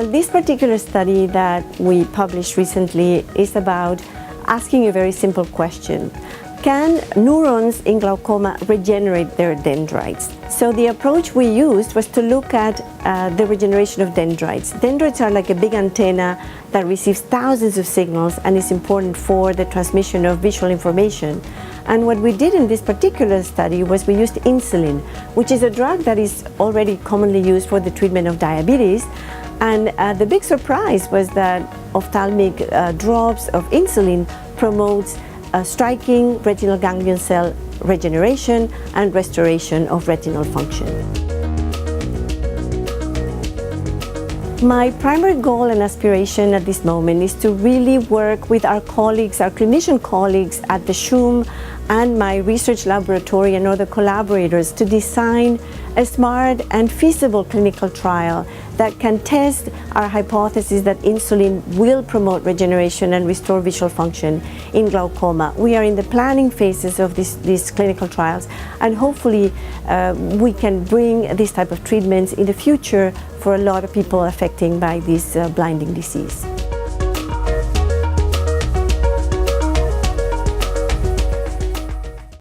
Well, this particular study that we published recently is about asking a very simple question. Can neurons in glaucoma regenerate their dendrites? So the approach we used was to look at the regeneration of dendrites. Dendrites are like a big antenna that receives thousands of signals and is important for the transmission of visual information. And what we did in this particular study was we used insulin, which is a drug that is already commonly used for the treatment of diabetes. And the big surprise was that ophthalmic drops of insulin promotes striking retinal ganglion cell regeneration and restoration of retinal function. My primary goal and aspiration at this moment is to really work with our colleagues, our clinician colleagues at the CHUM and my research laboratory and other collaborators to design a smart and feasible clinical trial that can test our hypothesis that insulin will promote regeneration and restore visual function in glaucoma. We are in the planning phases of these clinical trials, and hopefully we can bring this type of treatments in the future for a lot of people affected by this blinding disease.